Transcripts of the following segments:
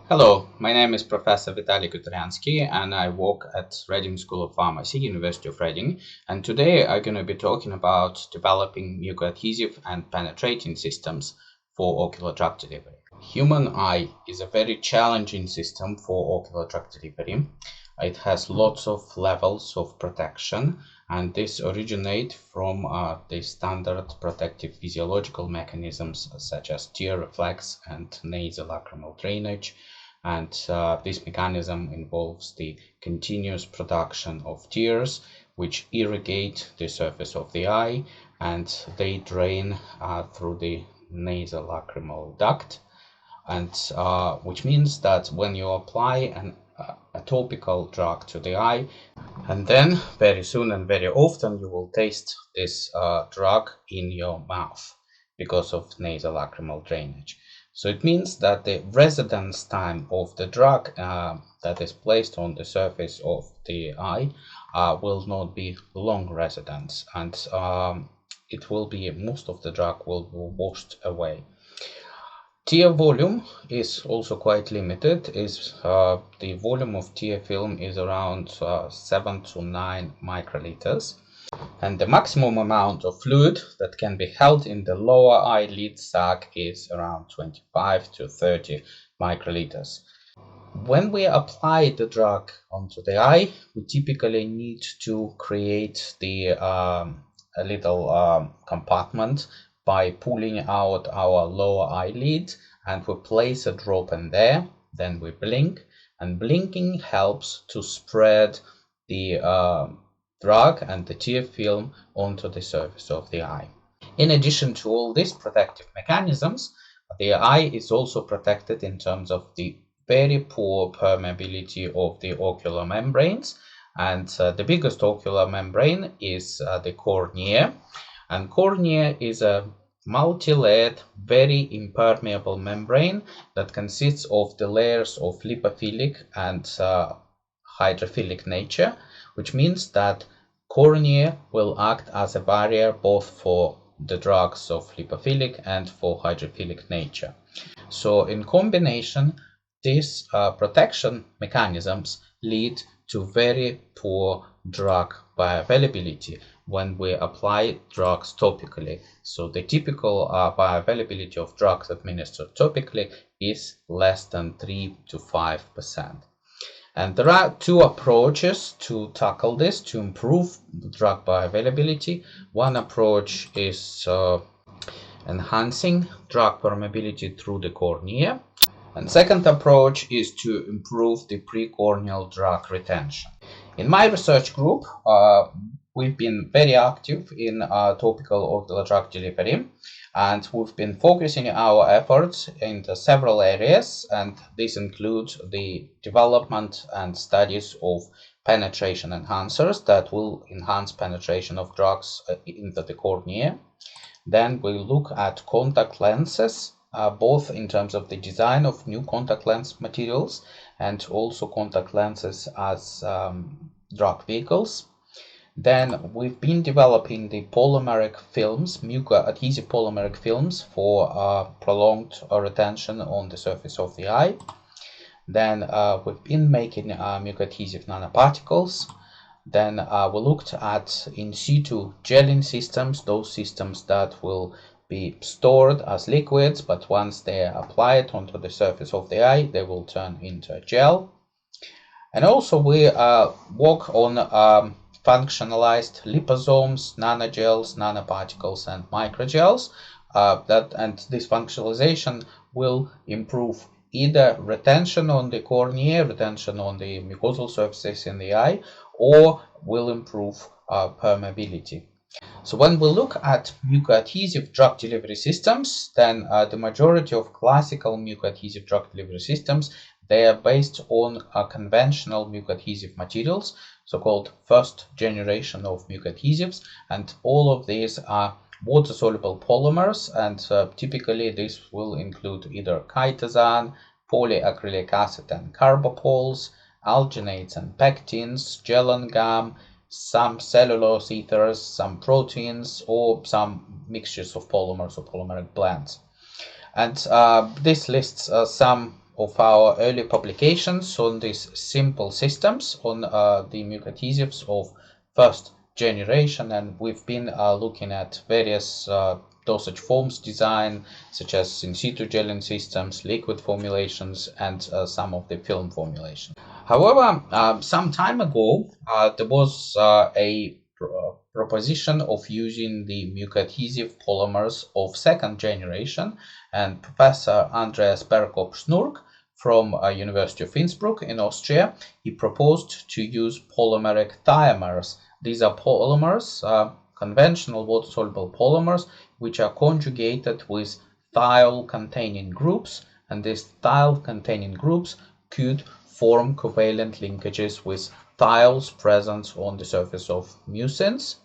Hello, my name is Professor Khutoryanskiy and I work at Reading School of Pharmacy, University of Reading. And today I'm going to be talking about developing mucoadhesive and penetrating systems for ocular drug delivery. Human eye is a very challenging system for ocular drug delivery. It has lots of levels of protection, and this originate from the standard protective physiological mechanisms such as tear reflex and nasolacrimal drainage. And this mechanism involves the continuous production of tears which irrigate the surface of the eye, and they drain through the nasolacrimal duct, and which means that when you apply a topical drug to the eye, and then very soon and very often you will taste this drug in your mouth because of nasolacrimal drainage. So it means that the residence time of the drug that is placed on the surface of the eye will not be long residence, and it will be most of the drug will be washed away. Tear volume is also quite limited. The volume of tear film is around 7 to 9 microliters, and the maximum amount of fluid that can be held in the lower eyelid sac is around 25 to 30 microliters. When we apply the drug onto the eye, we typically need to create a little compartment by pulling out our lower eyelid, and we place a drop in there. Then we blink, and blinking helps to spread the drug and the tear film onto the surface of the eye. In addition to all these protective mechanisms, the eye is also protected in terms of the very poor permeability of the ocular membranes, and the biggest ocular membrane is the cornea. And cornea is a multi-layered, very impermeable membrane that consists of the layers of lipophilic and hydrophilic nature, which means that cornea will act as a barrier both for the drugs of lipophilic and for hydrophilic nature. So in combination, these protection mechanisms lead to very poor drug bioavailability when we apply drugs topically. So the typical bioavailability of drugs administered topically is less than 3 to 5%. And there are two approaches to tackle this, to improve the drug bioavailability. One approach is enhancing drug permeability through the cornea. And second approach is to improve the precorneal drug retention. In my research group, we've been very active in topical ocular drug delivery, and we've been focusing our efforts into several areas, and this includes the development and studies of penetration enhancers that will enhance penetration of drugs into the cornea. Then we look at contact lenses, both in terms of the design of new contact lens materials and also contact lenses as drug vehicles. Then we've been developing the polymeric films, mucoadhesive polymeric films for prolonged retention on the surface of the eye. Then we've been making mucoadhesive nanoparticles. Then we looked at in situ gelling systems, those systems that will be stored as liquids, but once they are applied onto the surface of the eye, they will turn into a gel. And also we work on functionalized liposomes, nanogels, nanoparticles, and microgels. And this functionalization will improve either retention on the cornea, retention on the mucosal surfaces in the eye, or will improve permeability. So when we look at mucoadhesive drug delivery systems, then the majority of classical mucoadhesive drug delivery systems, they are based on conventional mucoadhesive materials, so-called first generation of mucoadhesives, and all of these are water-soluble polymers, and typically this will include either chitosan, polyacrylic acid and carbopols, alginates and pectins, gel and gum, some cellulose ethers, some proteins, or some mixtures of polymers or polymeric blends. And this lists some of our early publications on these simple systems on the mucoadhesives of first generation, and we've been looking at various dosage forms design, such as in situ gelling systems, liquid formulations, and some of the film formulations. However, some time ago, there was a proposition of using the mucoadhesive polymers of second generation, and Professor Andreas Perkop-Schnurk from University of Innsbruck in Austria, he proposed to use polymeric thiamers. These are polymers, conventional water-soluble polymers, which are conjugated with thiol-containing groups, and these thiol-containing groups could form covalent linkages with thiols present on the surface of mucins,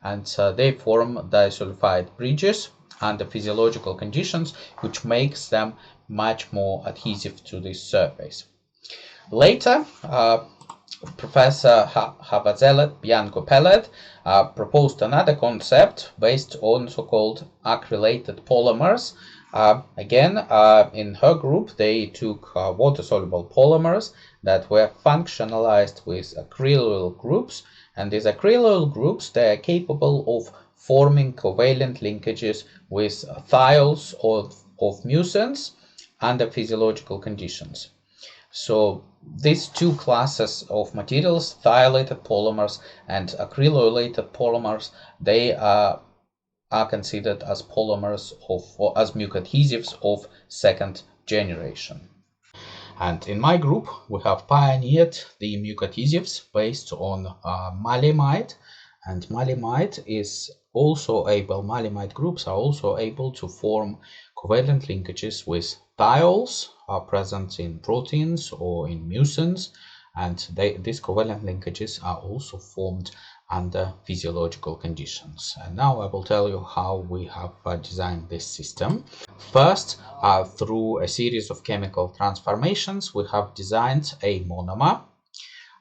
and they form disulfide bridges under physiological conditions, which makes them much more adhesive to this surface. Later, Professor Havazelet Bianco Pellet proposed another concept based on so-called acrylated polymers. Again, in her group, they took water-soluble polymers that were functionalized with acrylyl groups, and these acrylyl groups, they are capable of forming covalent linkages with thiols of mucins under physiological conditions. So these two classes of materials, thiolated polymers and acrylated polymers, they are considered as polymers or as mucoadhesives of second generation. And in my group, we have pioneered the mucoadhesives based on malaymite, and malaymite groups are also able to form covalent linkages with thiols present in proteins or in mucins, and these covalent linkages are also formed under physiological conditions. And now I will tell you how we have designed this system. First, through a series of chemical transformations, we have designed a monomer,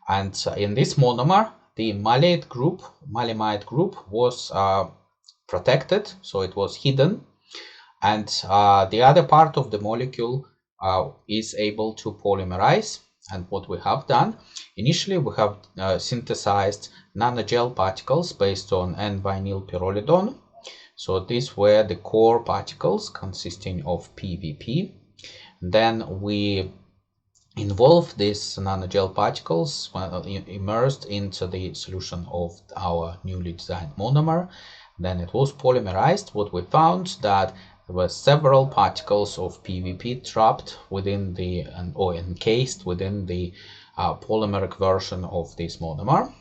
and in this monomer, the malaymite group was protected, so it was hidden, and the other part of the molecule is able to polymerize. And what we have done, initially we have synthesized nanogel particles based on N-vinyl pyrrolidone. So these were the core particles consisting of PVP. Then we involved these nanogel particles immersed into the solution of our newly designed monomer. Then it was polymerized. What we found that there were several particles of PVP trapped within or encased within the polymeric version of this monomer.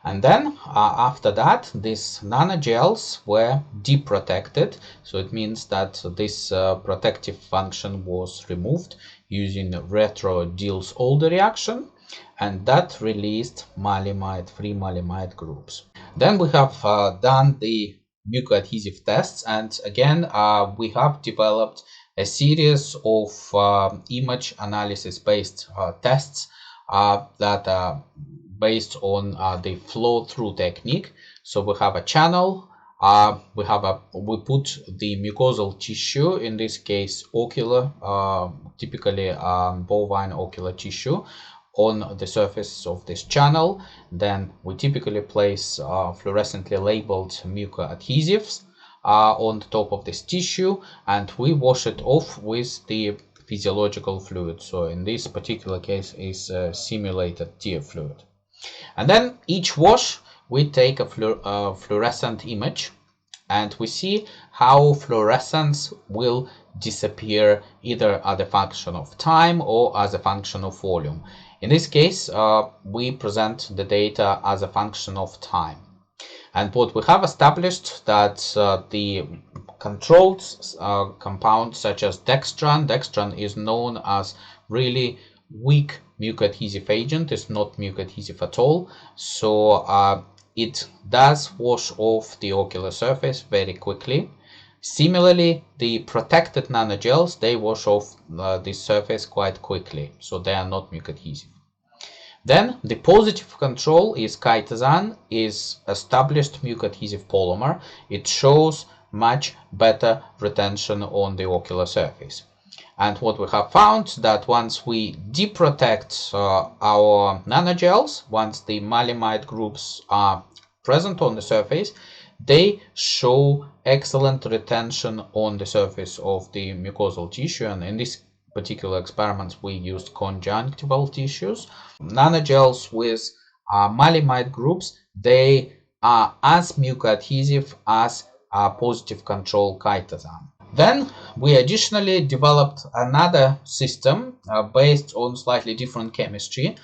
And then after that, these nanogels were deprotected. So it means that this protective function was removed using retro Diels-Alder reaction, and that released free malaymite groups. Then we have done the mucoadhesive tests, and again we have developed a series of image analysis based tests that are based on the flow through technique. So we have a channel, we put the mucosal tissue, in this case ocular, typically bovine ocular tissue, on the surface of this channel. Then we typically place fluorescently labeled mucoadhesives on the top of this tissue, and we wash it off with the physiological fluid. So in this particular case is simulated tear fluid. And then each wash we take a fluorescent image, and we see how fluorescence will disappear either as a function of time or as a function of volume. In this case, we present the data as a function of time. And what we have established that the controlled compounds such as dextran is known as really weak mucoadhesive agent. It's not mucoadhesive at all. So it does wash off the ocular surface very quickly. Similarly, the protected nanogels, they wash off the surface quite quickly, so they are not mucoadhesive. Then the positive control is chitosan, is established mucoadhesive polymer. It shows much better retention on the ocular surface. And what we have found that once we deprotect our nanogels, once the malaymite groups are present on the surface, they show excellent retention on the surface of the mucosal tissue. And in this particular experiments, we used conjunctival tissues. Nanogels with malaymite groups, they are as mucoadhesive as positive control chitosan. Then we additionally developed another system based on slightly different chemistry.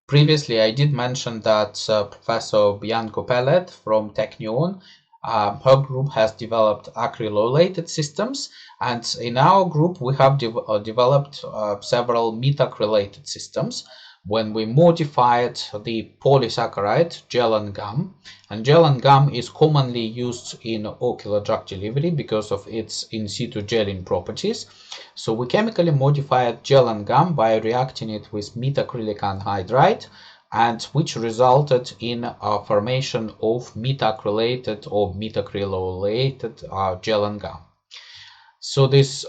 Previously, I did mention that Professor Bianco Pellet from Technion, her group has developed acrylolated systems, and in our group we have developed several metacrylated systems when we modified the polysaccharide gel and gum. And gel and gum is commonly used in ocular drug delivery because of its in situ gelling properties. So we chemically modified gel and gum by reacting it with metacrylic anhydride, and which resulted in a formation of metacrylated or metacrylolated gel and gum. So these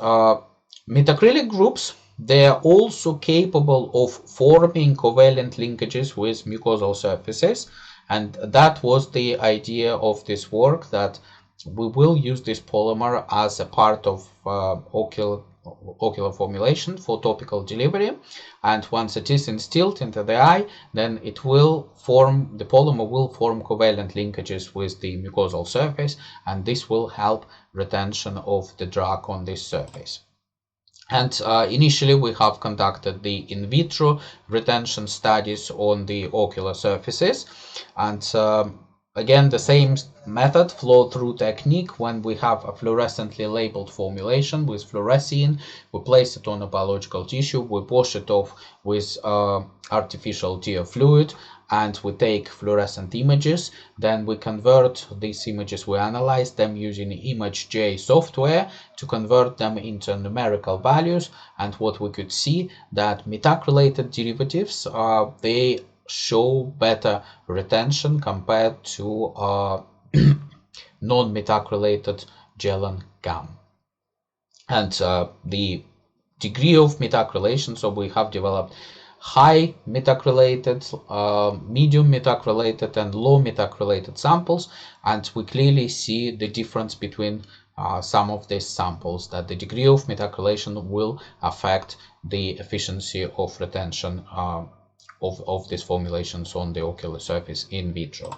metacrylic groups, they are also capable of forming covalent linkages with mucosal surfaces, and that was the idea of this work, that we will use this polymer as a part of ocular formulation for topical delivery, and once it is instilled into the eye, then it will form, the polymer will form covalent linkages with the mucosal surface, and this will help retention of the drug on this surface. And initially we have conducted the in vitro retention studies on the ocular surfaces, and again the same method, flow through technique. When we have a fluorescently labeled formulation with fluorescein, we place it on a biological tissue, we wash it off with artificial tear fluid, and we take fluorescent images. Then we convert these images, we analyze them using ImageJ software to convert them into numerical values. And what we could see, that metacrylated derivatives, they show better retention compared to non-metacrylated gel and gum. And the degree of metacrylation, so we have developed high metacrylated, medium metacrylated, and low metacrylated samples, and we clearly see the difference between some of these samples, that the degree of metacrylation will affect the efficiency of retention of these formulations on the ocular surface in vitro.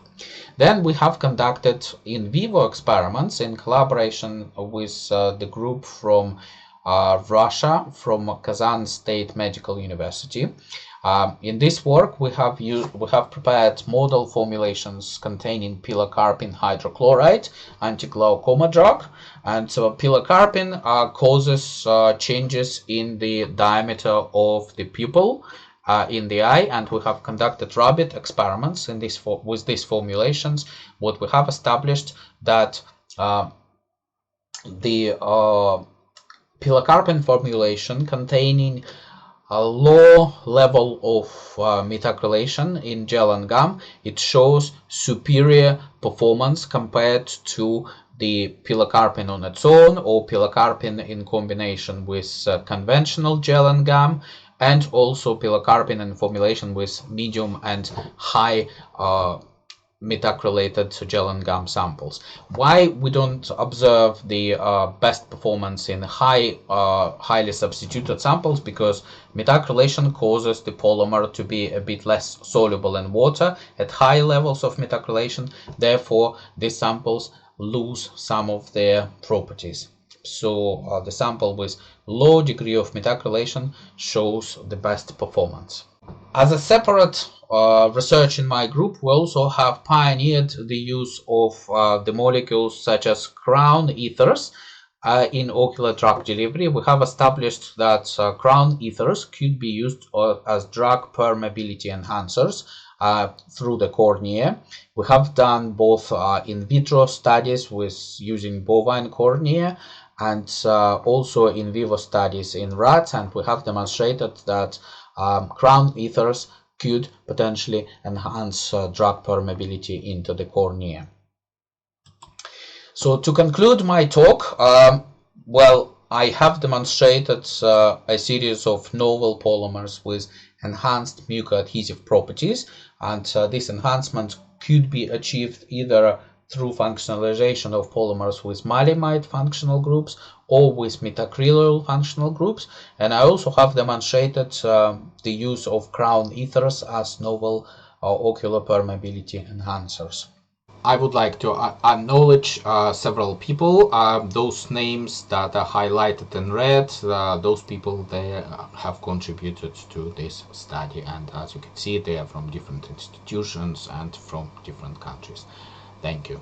Then we have conducted in vivo experiments in collaboration with the group from Russia, from Kazan State Medical University. In this work, we have prepared model formulations containing pilocarpine hydrochloride, anti-glaucoma drug, and so pilocarpine causes changes in the diameter of the pupil in the eye, and we have conducted rabbit experiments in this with these formulations. What we have established, that the pilocarpine formulation containing a low level of metacrylation in gel and gum, it shows superior performance compared to the pilocarpine on its own, or pilocarpine in combination with conventional gel and gum, and also pilocarpine in formulation with medium and high metacrylated gel and gum samples. Why we don't observe the best performance in highly substituted samples? Because metacrylation causes the polymer to be a bit less soluble in water at high levels of metacrylation. Therefore, these samples lose some of their properties. So the sample with low degree of metacrylation shows the best performance. As a separate research in my group, we also have pioneered the use of the molecules such as crown ethers in ocular drug delivery. We have established that crown ethers could be used as drug permeability enhancers through the cornea. We have done both in vitro studies with using bovine cornea, and also in vivo studies in rats, and we have demonstrated that crown ethers could potentially enhance drug permeability into the cornea. So to conclude my talk, well, I have demonstrated a series of novel polymers with enhanced mucoadhesive properties, and this enhancement could be achieved either through functionalization of polymers with malaymite functional groups or with metacrylyl functional groups. And I also have demonstrated the use of crown ethers as novel ocular permeability enhancers. I would like to acknowledge several people. Those names that are highlighted in red, those people, they have contributed to this study, and as you can see, they are from different institutions and from different countries. Thank you.